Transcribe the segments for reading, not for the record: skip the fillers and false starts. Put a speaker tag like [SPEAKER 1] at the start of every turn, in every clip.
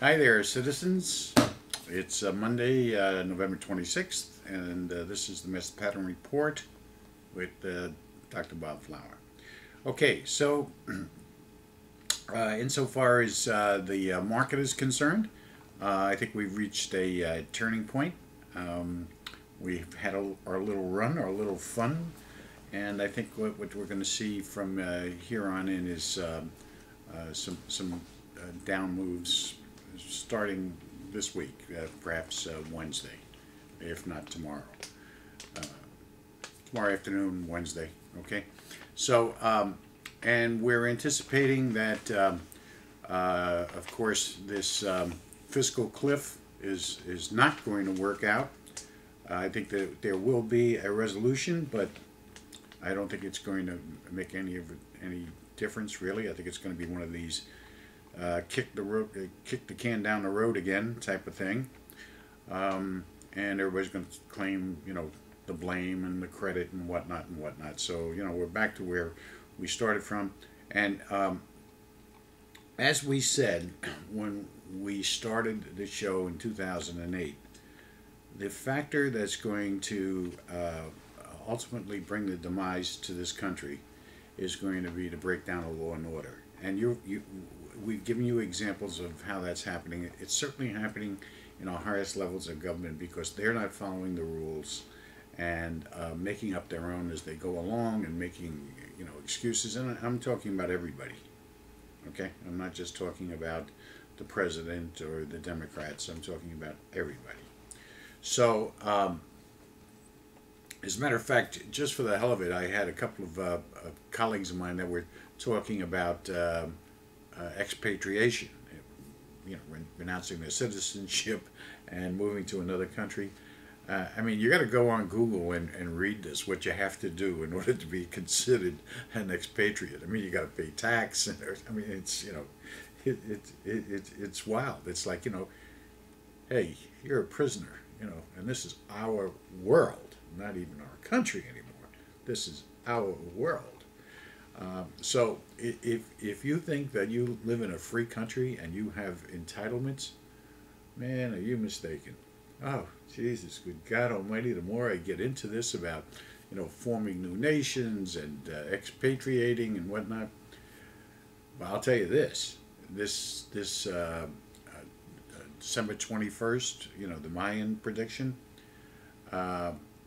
[SPEAKER 1] Hi there, citizens. It's Monday, November 26th, and this is the Mess Pattern Report with Dr. Bob Flower. Okay, so insofar as the market is concerned, I think we've reached a turning point. We've had our little run, our little fun, and I think what we're going to see from here on in is some down moves starting this week, perhaps Wednesday, if not tomorrow. Uh, Tomorrow afternoon, Wednesday. Okay, so and we're anticipating that, of course, this fiscal cliff is not going to work out. I think that there will be a resolution, but I don't think it's going to make any difference really. I think it's going to be one of these kick the can down the road again type of thing, and everybody's going to claim the blame and the credit and whatnot and whatnot. So we're back to where we started from, and as we said when we started the show in 2008, the factor that's going to ultimately bring the demise to this country is going to be the breakdown of law and order. And we've given you examples of how that's happening. It's certainly happening in our highest levels of government because they're not following the rules and making up their own as they go along and making excuses. And I'm talking about everybody. Okay, I'm not just talking about the president or the Democrats. I'm talking about everybody. So, as a matter of fact, just for the hell of it, I had a couple of colleagues of mine that were talking about expatriation, renouncing their citizenship and moving to another country. I mean, you got to go on Google and read this, what you have to do in order to be considered an expatriate. I mean, you got to pay tax, and I mean, it's it's wild. It's like hey, you're a prisoner, and this is our world, not even our country anymore. This is our world. So if you think that you live in a free country and you have entitlements, man, are you mistaken? Oh, Jesus, good God Almighty! The more I get into this about forming new nations and expatriating and whatnot, well, I'll tell you this: this December 21st, the Mayan prediction.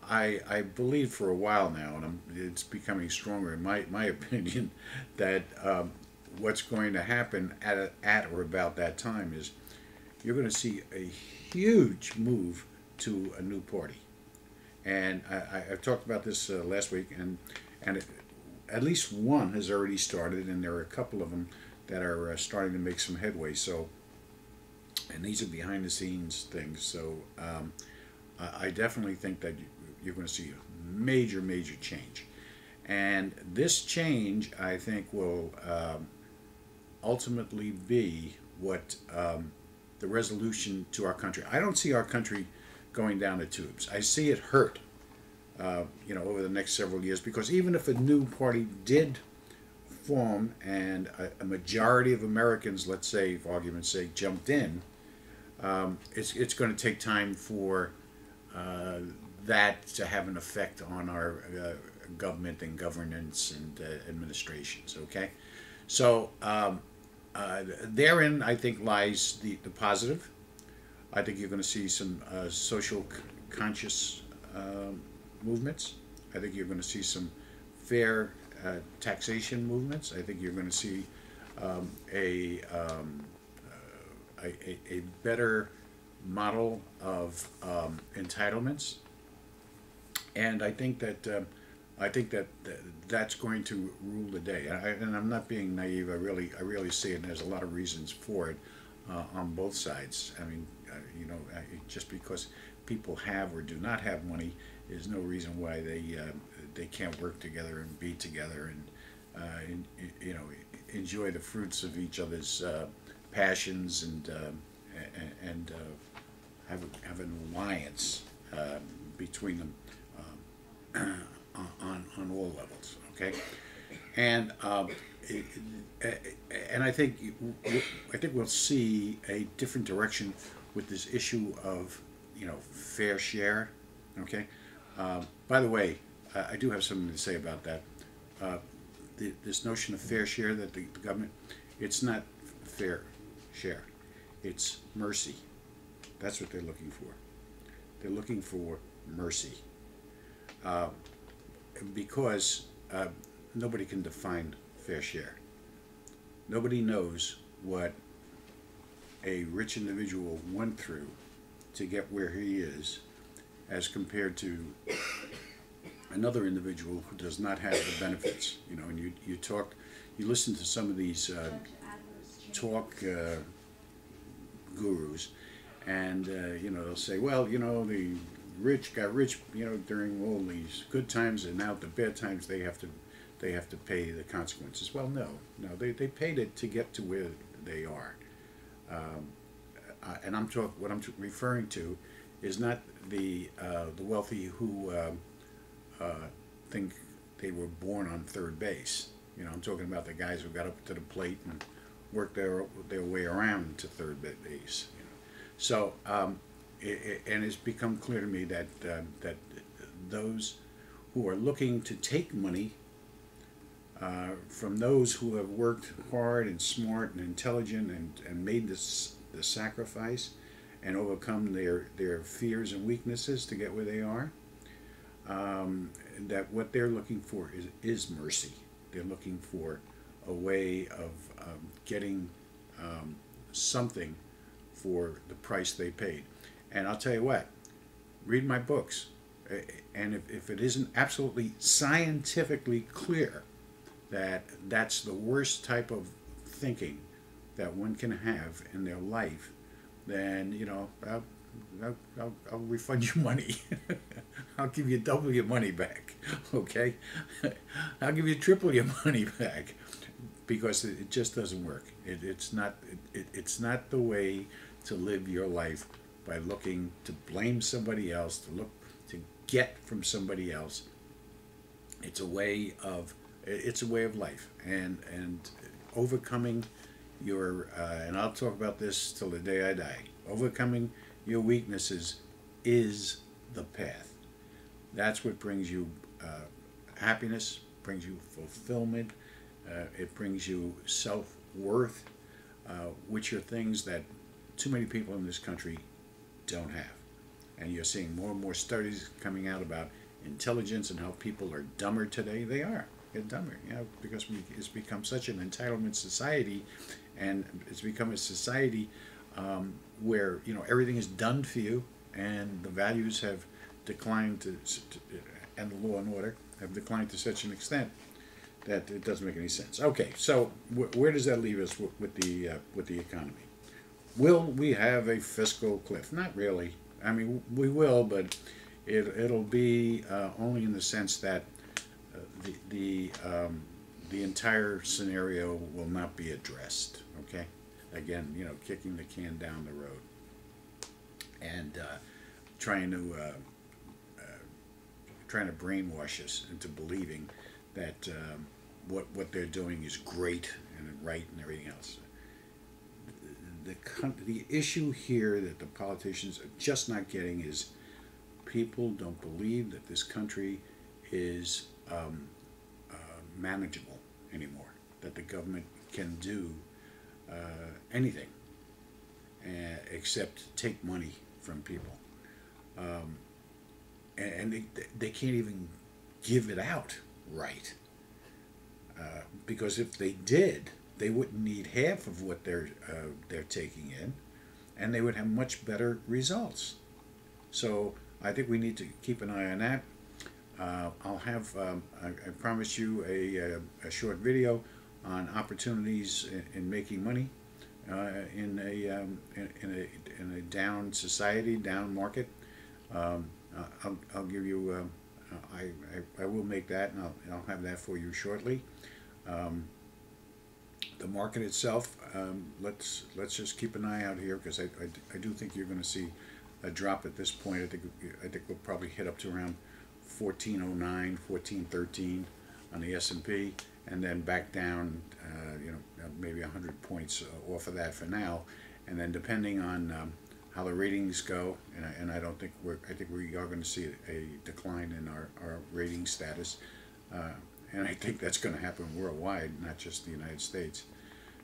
[SPEAKER 1] I believe for a while now, and it's becoming stronger in my opinion, that what's going to happen at or about that time is you're going to see a huge move to a new party. And I talked about this last week, and at least one has already started, and there are a couple of them that are starting to make some headway. So, and these are behind the scenes things. So I definitely think that you're going to see a major change. And this change, I think, will ultimately be what the resolution to our country. I don't see our country going down the tubes. I see it hurt, over the next several years, because even if a new party did form and a majority of Americans, let's say, for argument's sake, jumped in, it's going to take time for that to have an effect on our government and governance and administrations. Okay, so therein I think lies the positive. I think you're going to see some social conscious movements. I think you're going to see some fair taxation movements. I think you're going to see a better model of entitlements, and I think that that's going to rule the day. And I'm not being naive. I really see it. And there's a lot of reasons for it on both sides. I mean, just because people have or do not have money is no reason why they can't work together and be together and enjoy the fruits of each other's passions and have an alliance between them on all levels. Okay, And and I think we'll see a different direction with this issue of, you know, fair share. Okay. By the way, I do have something to say about that. Uh, this notion of fair share that the government, it's not fair share, it's mercy. That's what they're looking for. They're looking for mercy, uh, because nobody can define fair share. Nobody knows what a rich individual went through to get where he is as compared to another individual who does not have the benefits. You know, and you listen to some of these talk gurus, and you know, they'll say, well, you know, the rich got rich, you know, during all these good times, and now the bad times they have to pay the consequences. Well, no, they paid it to get to where they are. Um, and what I'm referring to is not the wealthy who think they were born on third base. You know, I'm talking about the guys who got up to the plate and worked their way around to third base. You know, so and it's become clear to me that that those who are looking to take money from those who have worked hard and smart and intelligent and made the sacrifice and overcome their fears and weaknesses to get where they are, that what they're looking for is mercy. They're looking for a way of getting something for the price they paid. And I'll tell you what, read my books. And if it isn't absolutely scientifically clear that that's the worst type of thinking that one can have in their life, then, you know, I'll refund you money. I'll give you double your money back. Okay, I'll give you triple your money back, because it just doesn't work. It's not the way to live your life, by looking to blame somebody else, to get from somebody else. It's a way of life, and overcoming your and I'll talk about this till the day I die. Overcoming your weaknesses is the path. That's what brings you happiness, brings you fulfillment. It brings you self-worth, which are things that too many people in this country don't have. And you're seeing more and more studies coming out about intelligence and how people are dumber today. They are. They're dumber, you know, because it's become such an entitlement society, and it's become a society where, you know, everything is done for you, and the values have declined and the law and order have declined to such an extent that it doesn't make any sense. Okay, so where does that leave us with the economy? Will we have a fiscal cliff? Not really. I mean, we will, but it'll be only in the sense that the entire scenario will not be addressed. Okay, again, you know, kicking the can down the road and trying to brainwash us into believing that what they're doing is great and right and everything else. The issue here that the politicians are just not getting is people don't believe that this country is manageable anymore, that the government can do anything except take money from people. And they can't even give it out right. Because if they did, they wouldn't need half of what they're taking in, and they would have much better results. So I think we need to keep an eye on that. I'll have I promise you a short video on opportunities in making money in a down society, down market. I'll give you. I will make that, and I'll have that for you shortly. The market itself, let's just keep an eye out here, because I do think you're going to see a drop at this point. I think we'll probably hit up to around 1409, 1413 on the S&P, and then back down, maybe 100 points off of that for now, and then depending on how the ratings go, and I don't think I think we are going to see a decline in our rating status, and I think that's going to happen worldwide, not just the United States.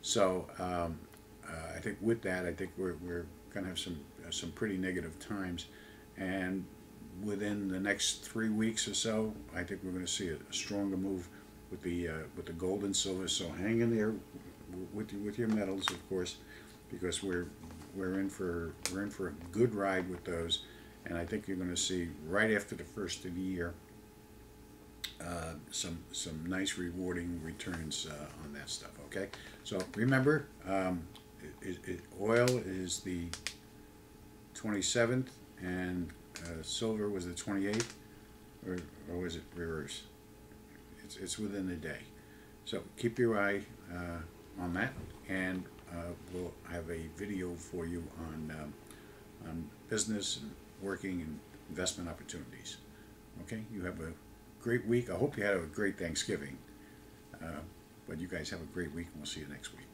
[SPEAKER 1] So I think with that, I think we're going to have some pretty negative times, and within the next 3 weeks or so, I think we're going to see a stronger move with the gold and silver. So hang in there with your metals, of course, because we're in for a good ride with those, and I think you're going to see right after the first of the year some nice rewarding returns on that stuff. Okay, so remember, oil is the 27th, and silver was the 28th, or was it reverse? It's within the day. So keep your eye on that, and we'll have a video for you on business and working and investment opportunities. Okay, you have a great week. I hope you had a great Thanksgiving. But you guys have a great week, and we'll see you next week.